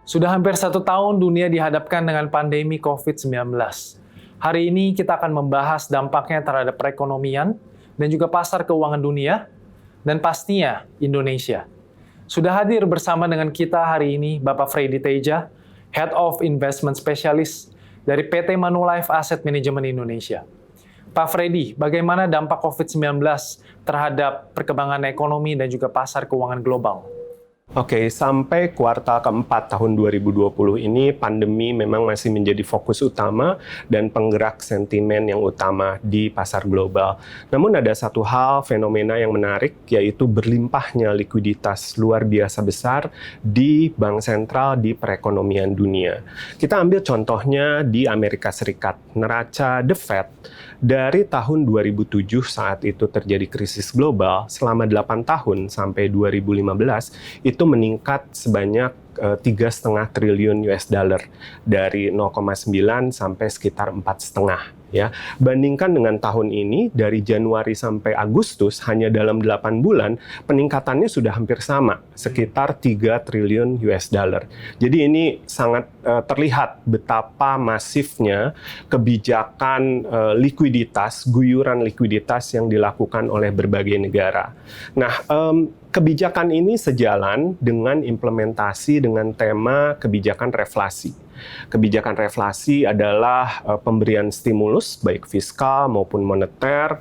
Sudah hampir 1 tahun dunia dihadapkan dengan pandemi COVID-19. Hari ini kita akan membahas dampaknya terhadap perekonomian dan juga pasar keuangan dunia, dan pastinya Indonesia. Sudah hadir bersama dengan kita hari ini Bapak Freddy Teja, Head of Investment Specialist dari PT Manulife Asset Management Indonesia. Pak Freddy, bagaimana dampak COVID-19 terhadap perkembangan ekonomi dan juga pasar keuangan global? Oke, sampai kuartal keempat tahun 2020 ini pandemi memang masih menjadi fokus utama dan penggerak sentimen yang utama di pasar global. Namun ada satu hal fenomena yang menarik, yaitu berlimpahnya likuiditas luar biasa besar di bank sentral di perekonomian dunia. Kita ambil contohnya di Amerika Serikat. Neraca The Fed dari tahun 2007 saat itu terjadi krisis global selama 8 tahun sampai 2015 itu meningkat sebanyak 3,5 triliun US dollar dari 0,9 sampai sekitar 4,5 ya. Bandingkan dengan tahun ini dari Januari sampai Agustus hanya dalam 8 bulan peningkatannya sudah hampir sama, sekitar 3 triliun US dollar. Jadi ini sangat terlihat betapa masifnya kebijakan likuiditas, guyuran likuiditas yang dilakukan oleh berbagai negara. Nah, kebijakan ini sejalan dengan implementasi dengan tema kebijakan reflasi. Kebijakan reflasi adalah pemberian stimulus baik fiskal maupun moneter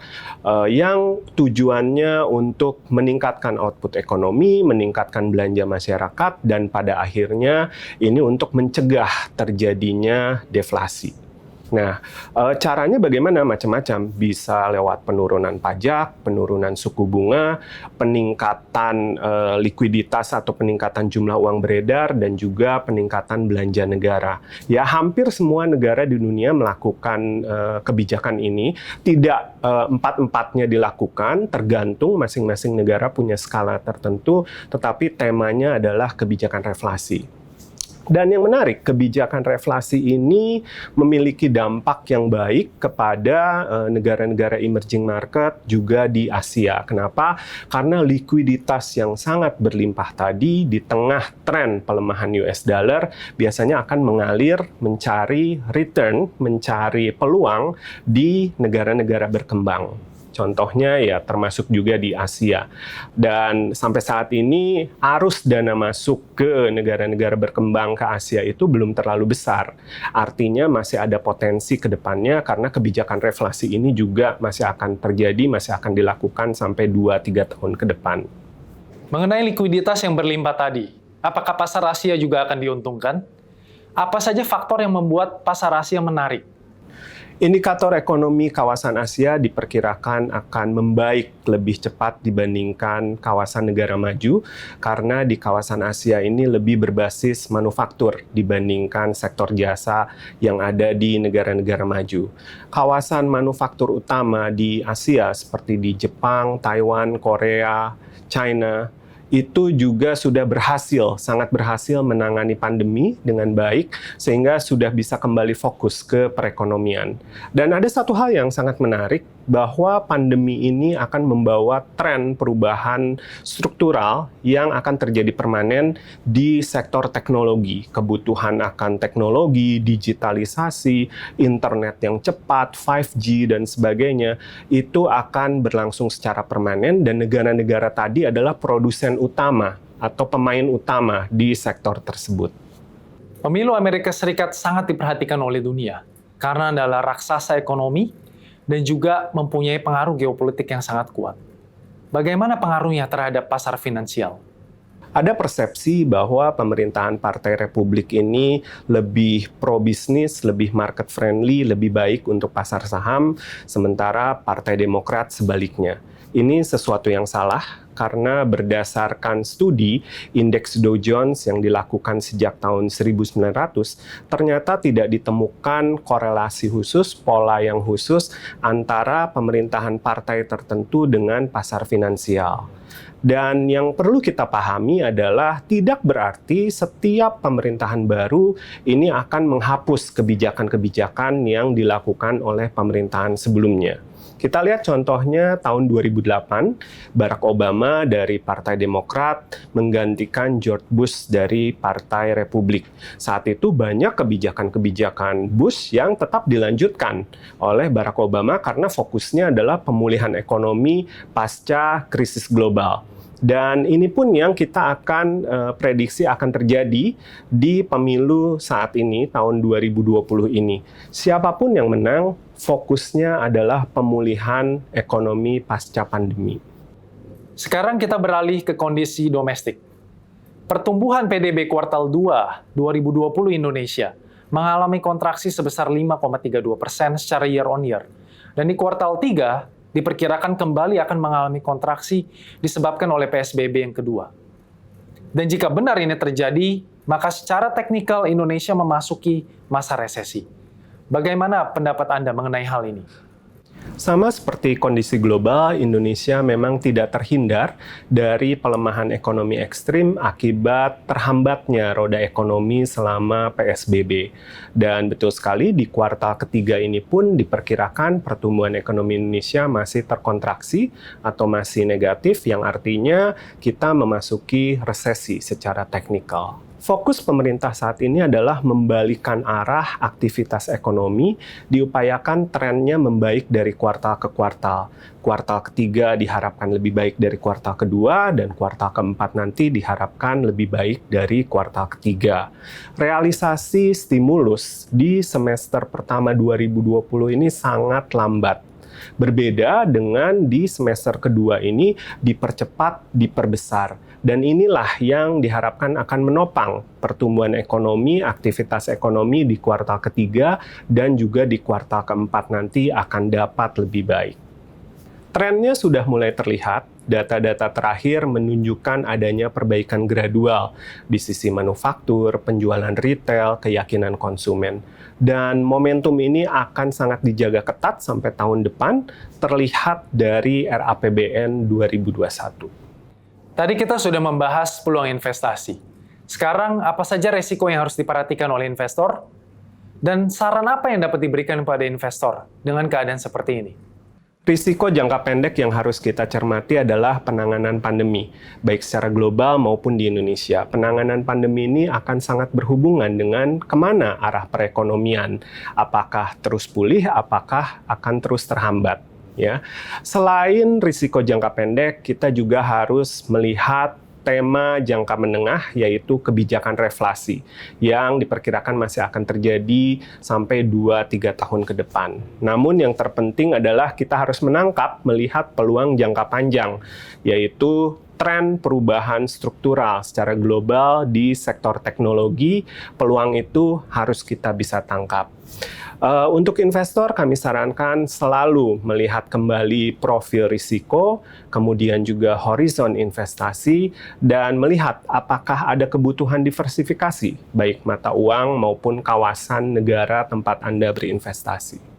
yang tujuannya untuk meningkatkan output ekonomi, meningkatkan belanja masyarakat, dan pada akhirnya ini untuk mencegah terjadinya deflasi. Nah, caranya bagaimana? Macam-macam. Bisa lewat penurunan pajak, penurunan suku bunga, peningkatan likuiditas atau peningkatan jumlah uang beredar, dan juga peningkatan belanja negara. Ya, hampir semua negara di dunia melakukan kebijakan ini. Tidak empat-empatnya dilakukan, tergantung masing-masing negara punya skala tertentu, tetapi temanya adalah kebijakan reflasi. Dan yang menarik, kebijakan reflasi ini memiliki dampak yang baik kepada negara-negara emerging market juga di Asia. Kenapa? Karena likuiditas yang sangat berlimpah tadi di tengah tren pelemahan US dollar biasanya akan mengalir mencari return, mencari peluang di negara-negara berkembang. Contohnya ya termasuk juga di Asia. Dan sampai saat ini arus dana masuk ke negara-negara berkembang ke Asia itu belum terlalu besar. Artinya masih ada potensi ke depannya karena kebijakan reflasi ini juga masih akan terjadi, masih akan dilakukan sampai 2-3 tahun ke depan. Mengenai likuiditas yang berlimpah tadi, apakah pasar Asia juga akan diuntungkan? Apa saja faktor yang membuat pasar Asia menarik? Indikator ekonomi kawasan Asia diperkirakan akan membaik lebih cepat dibandingkan kawasan negara maju karena di kawasan Asia ini lebih berbasis manufaktur dibandingkan sektor jasa yang ada di negara-negara maju. Kawasan manufaktur utama di Asia seperti di Jepang, Taiwan, Korea, China itu juga sudah sangat berhasil menangani pandemi dengan baik, sehingga sudah bisa kembali fokus ke perekonomian. Dan ada satu hal yang sangat menarik, bahwa pandemi ini akan membawa tren perubahan struktural yang akan terjadi permanen di sektor teknologi. Kebutuhan akan teknologi, digitalisasi, internet yang cepat, 5G, dan sebagainya, itu akan berlangsung secara permanen, dan negara-negara tadi adalah produsen utama atau pemain utama di sektor tersebut. Pemilu Amerika Serikat sangat diperhatikan oleh dunia karena adalah raksasa ekonomi dan juga mempunyai pengaruh geopolitik yang sangat kuat. Bagaimana pengaruhnya terhadap pasar finansial? Ada persepsi bahwa pemerintahan Partai Republik ini lebih pro-bisnis, lebih market friendly, lebih baik untuk pasar saham, sementara Partai Demokrat sebaliknya. Ini sesuatu yang salah karena berdasarkan studi indeks Dow Jones yang dilakukan sejak tahun 1900, ternyata tidak ditemukan korelasi khusus, pola yang khusus antara pemerintahan partai tertentu dengan pasar finansial. Dan yang perlu kita pahami adalah tidak berarti setiap pemerintahan baru ini akan menghapus kebijakan-kebijakan yang dilakukan oleh pemerintahan sebelumnya. Kita lihat contohnya tahun 2008, Barack Obama dari Partai Demokrat menggantikan George Bush dari Partai Republik. Saat itu banyak kebijakan-kebijakan Bush yang tetap dilanjutkan oleh Barack Obama karena fokusnya adalah pemulihan ekonomi pasca krisis global. Dan ini pun yang kita akan prediksi akan terjadi di pemilu saat ini, tahun 2020 ini. Siapapun yang menang, fokusnya adalah pemulihan ekonomi pasca pandemi. Sekarang kita beralih ke kondisi domestik. Pertumbuhan PDB kuartal 2 2020 Indonesia mengalami kontraksi sebesar 5,32% secara year on year. Dan di kuartal 3 diperkirakan kembali akan mengalami kontraksi disebabkan oleh PSBB yang kedua. Dan jika benar ini terjadi, maka secara teknikal Indonesia memasuki masa resesi. Bagaimana pendapat Anda mengenai hal ini? Sama seperti kondisi global, Indonesia memang tidak terhindar dari pelemahan ekonomi ekstrim akibat terhambatnya roda ekonomi selama PSBB. Dan betul sekali di kuartal ketiga ini pun diperkirakan pertumbuhan ekonomi Indonesia masih terkontraksi atau masih negatif, yang artinya kita memasuki resesi secara teknikal. Fokus pemerintah saat ini adalah membalikan arah aktivitas ekonomi, diupayakan trennya membaik dari kuartal ke kuartal. Kuartal ketiga diharapkan lebih baik dari kuartal kedua, dan kuartal keempat nanti diharapkan lebih baik dari kuartal ketiga. Realisasi stimulus di semester pertama 2020 ini sangat lambat. Berbeda dengan di semester kedua ini dipercepat, diperbesar. Dan inilah yang diharapkan akan menopang pertumbuhan ekonomi, aktivitas ekonomi di kuartal ketiga, dan juga di kuartal keempat nanti akan dapat lebih baik. Trennya sudah mulai terlihat. Data-data terakhir menunjukkan adanya perbaikan gradual di sisi manufaktur, penjualan retail, keyakinan konsumen. Dan momentum ini akan sangat dijaga ketat sampai tahun depan, terlihat dari RAPBN 2021. Tadi kita sudah membahas peluang investasi. Sekarang, apa saja resiko yang harus diperhatikan oleh investor? Dan saran apa yang dapat diberikan kepada investor dengan keadaan seperti ini? Risiko jangka pendek yang harus kita cermati adalah penanganan pandemi, baik secara global maupun di Indonesia. Penanganan pandemi ini akan sangat berhubungan dengan kemana arah perekonomian. Apakah terus pulih, apakah akan terus terhambat. Ya. Selain risiko jangka pendek, kita juga harus melihat tema jangka menengah, yaitu kebijakan reflasi yang diperkirakan masih akan terjadi sampai 2-3 tahun ke depan. Namun yang terpenting adalah kita harus melihat peluang jangka panjang, yaitu tren perubahan struktural secara global di sektor teknologi. Peluang itu harus kita bisa tangkap. Untuk investor, kami sarankan selalu melihat kembali profil risiko, kemudian juga horizon investasi, dan melihat apakah ada kebutuhan diversifikasi, baik mata uang maupun kawasan negara tempat Anda berinvestasi.